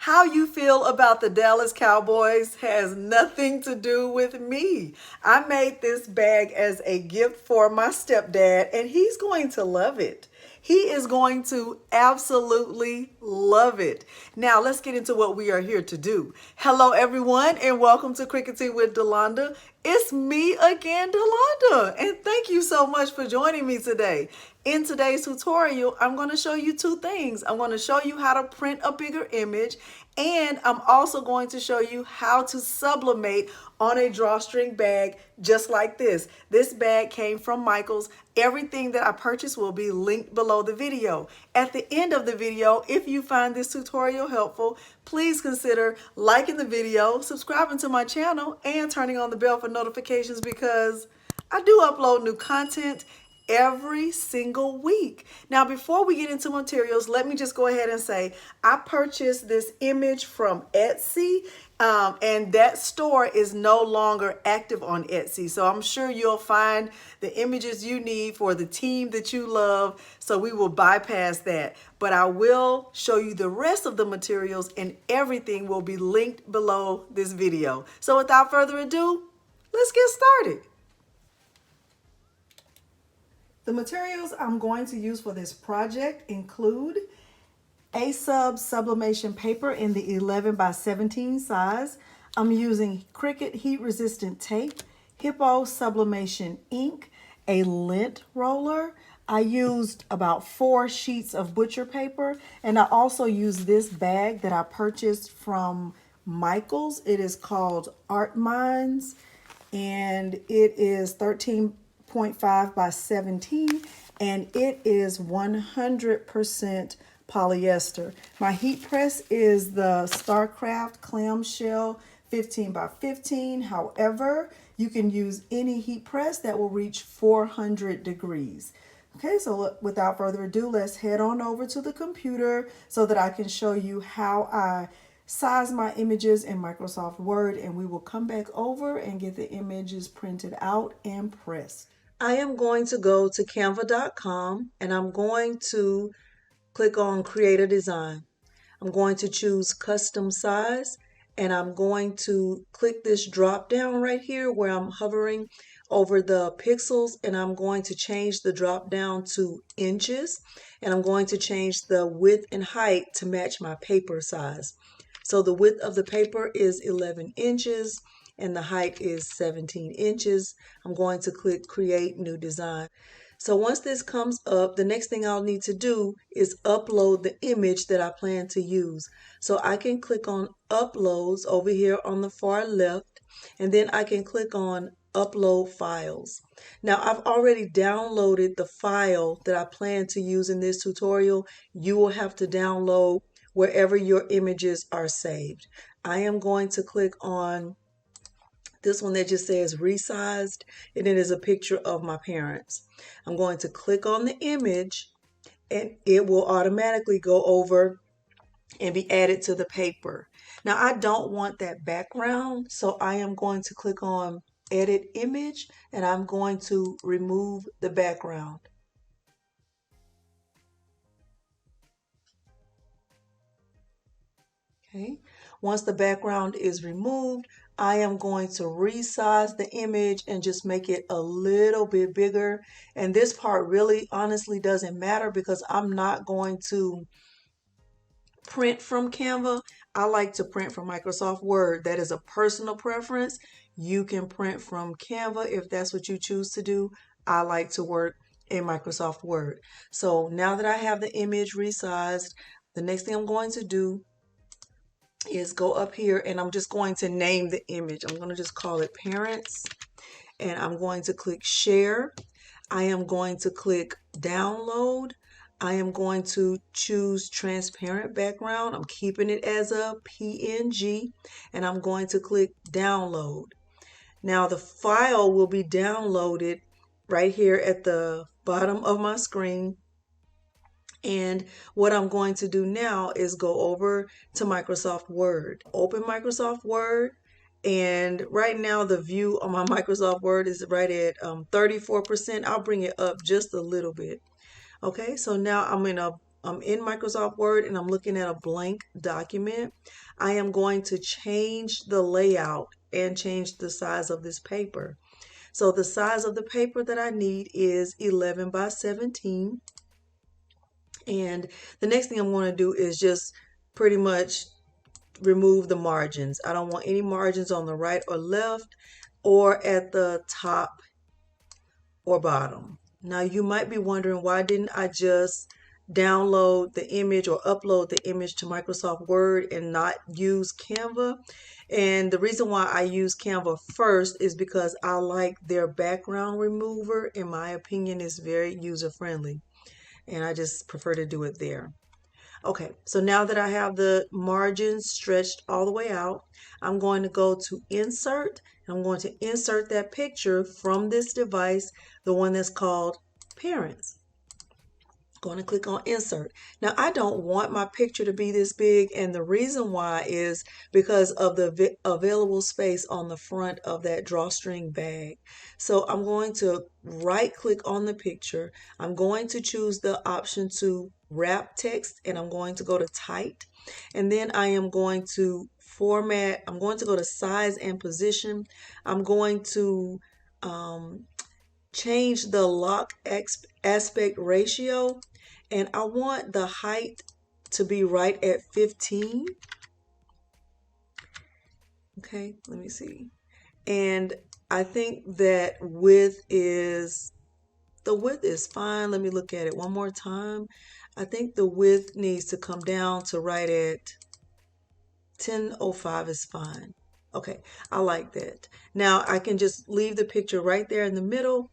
How you feel about the Dallas Cowboys has nothing to do with me. I made this bag as a gift for my stepdad, and he's going to love it. He is going to absolutely love it. Now, let's get into what we are here to do. Hello, everyone, and welcome to Cricketing with Delonda. It's me again, Delonda, and thank you so much for joining me today. In today's tutorial, I'm going to show you two things. I'm going to show you how to print a bigger image, and I'm also going to show you how to sublimate on a drawstring bag just like this. This bag came from Michaels. Everything that I purchased will be linked below the video. At the end of the video, if you find this tutorial helpful, please consider liking the video, subscribing to my channel, and turning on the bell for notifications because I do upload new content every single week. Now, before we get into materials, let me just go ahead and say I purchased this image from Etsy, and that store is no longer active on Etsy. So I'm sure you'll find the images you need for the team that you love. So we will bypass that. But I will show you the rest of the materials, and everything will be linked below this video. So without further ado, let's get started. The materials I'm going to use for this project include sublimation paper in the 11 by 17 size. I'm using Cricut heat resistant tape, Hippo sublimation ink, a lint roller. I used about 4 sheets of butcher paper, and I also used this bag that I purchased from Michaels. It is called Art Minds, and it is 13.5 by 17, and it is 100% polyester. My heat press is the StarCraft clamshell 15 by 15. However, you can use any heat press that will reach 400 degrees. Okay, so without further ado, let's head on over to the computer so that I can show you how I size my images in Microsoft Word, and we will come back over and get the images printed out and pressed. I am going to go to canva.com, and I'm going to click on Create a Design. I'm going to choose Custom Size, and I'm going to click this drop down right here where I'm hovering over the pixels, and I'm going to change the drop down to inches, and I'm going to change the width and height to match my paper size. So the width of the paper is 11 inches and the height is 17 inches. I'm going to click Create New Design. So once this comes up, the next thing I'll need to do is upload the image that I plan to use. So I can click on Uploads over here on the far left, and then I can click on Upload Files. Now I've already downloaded the file that I plan to use in this tutorial. You will have to download wherever your images are saved. I am going to click on this one that just says resized, and it is a picture of my parents. I'm going to click on the image, and it will automatically go over and be added to the paper. Now I don't want that background, so I am going to click on Edit Image, and I'm going to remove the background. Okay. Once the background is removed, I am going to resize the image and just make it a little bit bigger. And this part really honestly doesn't matter because I'm not going to print from Canva. I like to print from Microsoft Word. That is a personal preference. You can print from Canva if that's what you choose to do. I like to work in Microsoft Word. So now that I have the image resized, the next thing I'm going to do is go up here, and I'm just going to name the image. I'm going to just call it Parents, and I'm going to click Share. I am going to click Download. I am going to choose Transparent Background. I'm keeping it as a PNG, and I'm going to click Download. Now the file will be downloaded right here at the bottom of my screen. And what I'm going to do now is go over to Microsoft Word. Open Microsoft Word, and right now the view on my Microsoft Word is right at 34%. I'll bring it up just a little bit. Okay, so now I'm in a I'm in Microsoft Word and I'm looking at a blank document, I am going to change the layout and change the size of this paper. So the size of the paper that I need is 11 by 17. And the next thing I'm going to do is just pretty much remove the margins. I don't want any margins on the right or left or at the top or bottom. Now you might be wondering, why didn't I just download the image or upload the image to Microsoft Word and not use Canva? And the reason why I use Canva first is because I like their background remover. In my opinion, it's very user friendly, and I just prefer to do it there. Okay, so now that I have the margins stretched all the way out, I'm going to go to Insert. I'm going to insert that picture from this device, the one that's called Parents. Going to click on Insert. Now, I don't want my picture to be this big, and the reason why is because of the available space on the front of that drawstring bag. So I'm going to right click on the picture. I'm going to choose the option to wrap text, and I'm going to go to Type, and then I am going to format. I'm going to go to Size and Position. I'm going to change the lock aspect ratio, and I want the height to be right at 15. Okay, let me see. And I think that the width is fine. Let me look at it one more time. I think the width needs to come down to right at 1005 is fine. Okay, I like that. Now I can just leave the picture right there in the middle.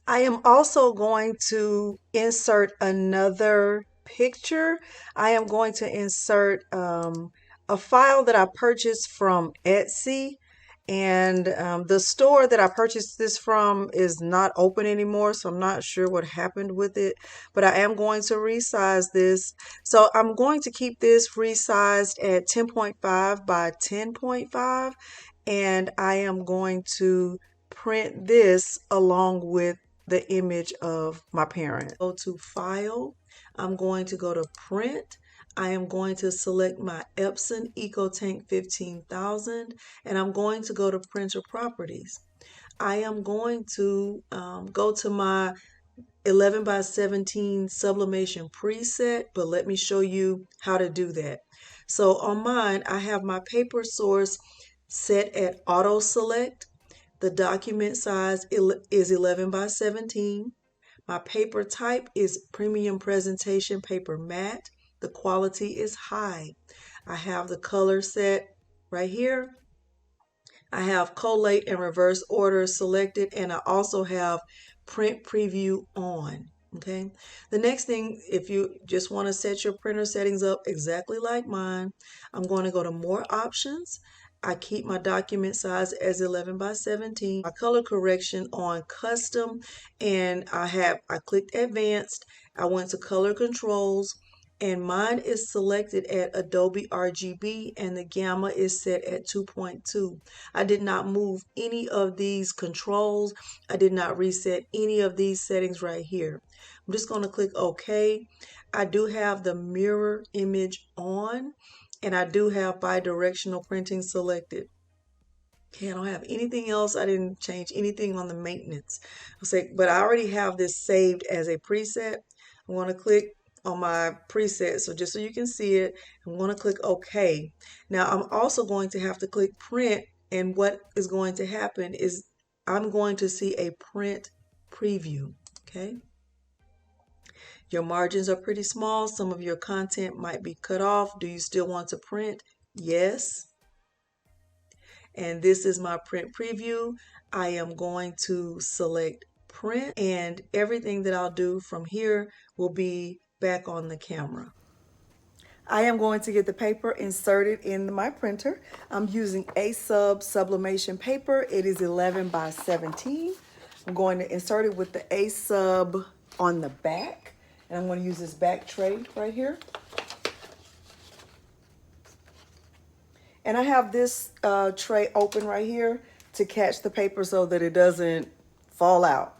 I am also going to insert another picture. I am going to insert a file that I purchased from Etsy, and the store that I purchased this from is not open anymore, so I'm not sure what happened with it, but I am going to resize this. So I'm going to keep this resized at 10.5 by 10.5, and I am going to print this along with the image of my parent. Go to File. I'm going to go to Print. I am going to select my Epson EcoTank 15,000, and I'm going to go to Printer Properties. I am going to go to my 11 by 17 sublimation preset, but let me show you how to do that. So on mine, I have my paper source set at auto select. The document size is 11 by 17. My paper type is premium presentation paper matte. The quality is high. I have the color set right here. I have collate and reverse order selected, and I also have print preview on. Okay. The next thing, if you just want to set your printer settings up exactly like mine, I'm going to go to More Options. I keep my document size as 11 by 17. My color correction on custom, and I clicked advanced. I went to color controls, and mine is selected at Adobe RGB, and the gamma is set at 2.2. I did not move any of these controls. I did not reset any of these settings right here. I'm just going to click OK. I do have the mirror image on, and I do have bidirectional printing selected. Okay, I don't have anything else. I didn't change anything on the maintenance. But I already have this saved as a preset. I'm going to click on my preset, so just so you can see it, I'm going to click OK. Now I'm also going to have to click print, and what is going to happen is I'm going to see a print preview. Okay. Your margins are pretty small. Some of your content might be cut off. Do you still want to print? Yes. And this is my print preview. I am going to select print, and everything that I'll do from here will be back on the camera. I am going to get the paper inserted in my printer. I'm using Sublimation paper. It is 11 by 17. I'm going to insert it with the Sub on the back. And I'm going to use this back tray right here. And I have this tray open right here to catch the paper so that it doesn't fall out.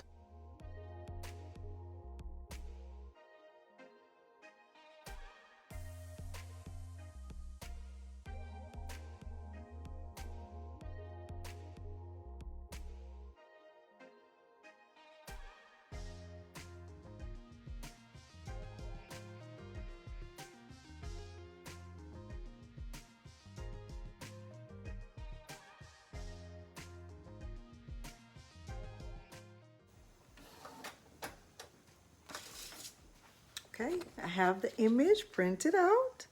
Okay, I have the image printed out.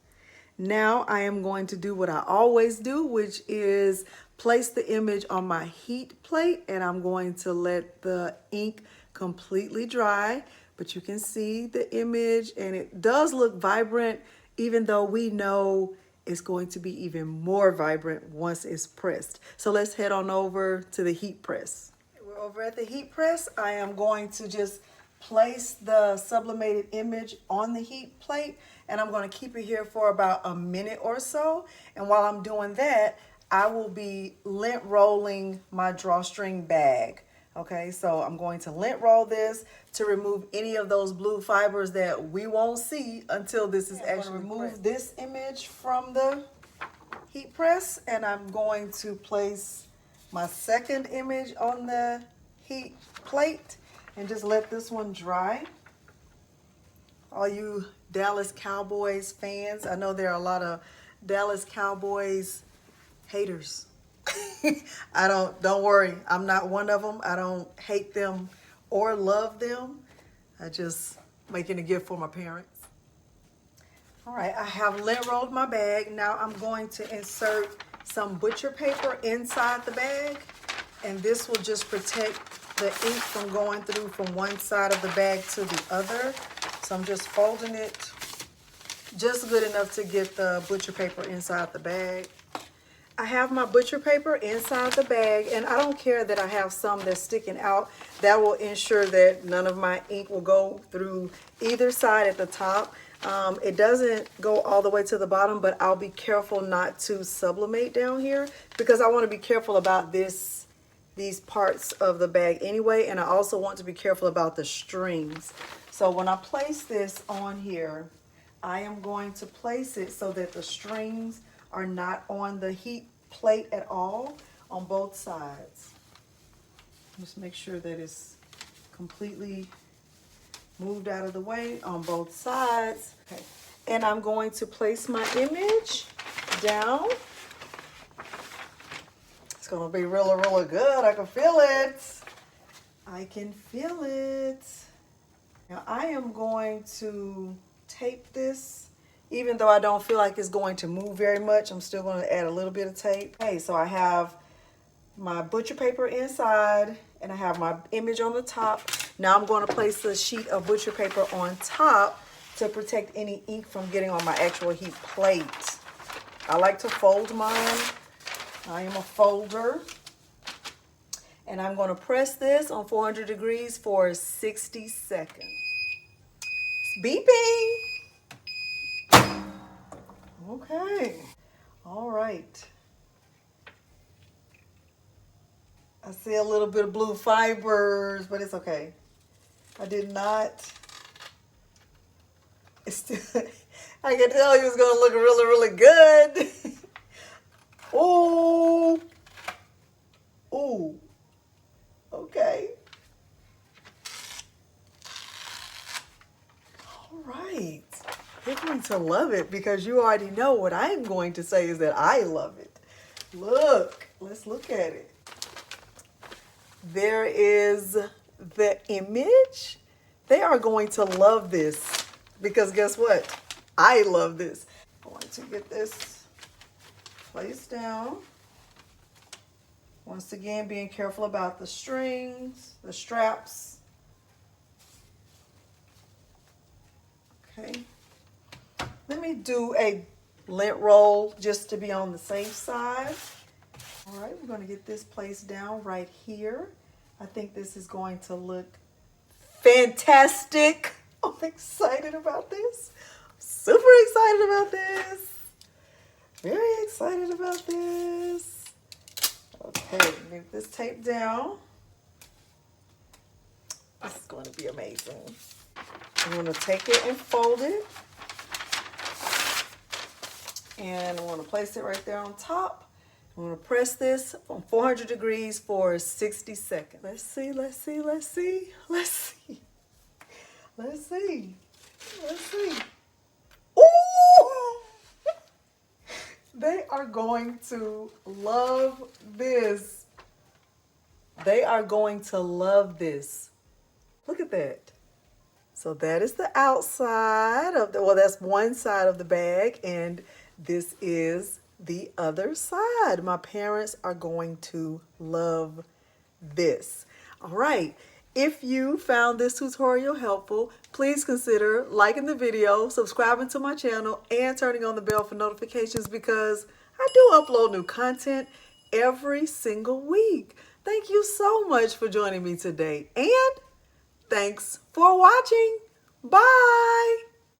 Now I am going to do what I always do, which is place the image on my heat plate, and I'm going to let the ink completely dry. But you can see the image and it does look vibrant, even though we know it's going to be even more vibrant once it's pressed. So let's head on over to the heat press. We're over at the heat press. I am going to just place the sublimated image on the heat plate, and I'm going to keep it here for about a minute or so. And while I'm doing that, I will be lint rolling my drawstring bag. Okay, so I'm going to lint roll this to remove any of those blue fibers that we won't see until this is actually remove this image from the heat press, and I'm going to place my second image on the heat plate and just let this one dry. All you Dallas Cowboys fans, I know there are a lot of Dallas Cowboys haters. Don't worry, I'm not one of them. I don't hate them or love them. I just making a gift for my parents. All right, I have lint rolled my bag. Now I'm going to insert some butcher paper inside the bag, and this will just protect the ink from going through from one side of the bag to the other. So I'm just folding it just good enough to get the butcher paper inside the bag. I have my butcher paper inside the bag, and I don't care that I have some that's sticking out. That will ensure that none of my ink will go through either side at the top. It doesn't go all the way to the bottom, but I'll be careful not to sublimate down here because I want to be careful about these parts of the bag anyway, and I also want to be careful about the strings. So when I place this on here, I am going to place it so that the strings are not on the heat plate at all on both sides. Just make sure that it's completely moved out of the way on both sides. Okay. And I'm going to place my image down. It's gonna be really, really good. I can feel it. I can feel it. Now I am going to tape this. Even though I don't feel like it's going to move very much, I'm still going to add a little bit of tape. Okay, so I have my butcher paper inside and I have my image on the top. Now I'm going to place the sheet of butcher paper on top to protect any ink from getting on my actual heat plate. I like to fold mine. I am a folder. And I'm going to press this on 400 degrees for 60 seconds. It's beeping. Okay, all right. I see a little bit of blue fibers, but it's okay. I did not. It's still, I can tell you it's gonna look really, really good. Ooh, ooh, okay. All right. You're going to love it because you already know what I'm going to say is that I love it. Look, let's look at it. There is the image. They are going to love this because guess what? I love this. I'm going to get this placed down. Once again, being careful about the strings, the straps. Okay. Let me do a lint roll just to be on the safe side. All right, we're going to get this placed down right here. I think this is going to look fantastic. I'm excited about this. Super excited about this. Very excited about this. Okay, get this tape down. This is going to be amazing. I'm going to take it and fold it. And I'm going to place it right there on top. I'm going to press this on 400 degrees for 60 seconds. Let's see, let's see, let's see, let's see. Let's see, let's see. Ooh! They are going to love this. They are going to love this. Look at that. So that is the outside of the, well, that's one side of the bag, and this is the other side. My parents are going to love this. All right. If you found this tutorial helpful, please consider liking the video, subscribing to my channel, and turning on the bell for notifications because I do upload new content every single week. Thank you so much for joining me today, and thanks for watching. Bye.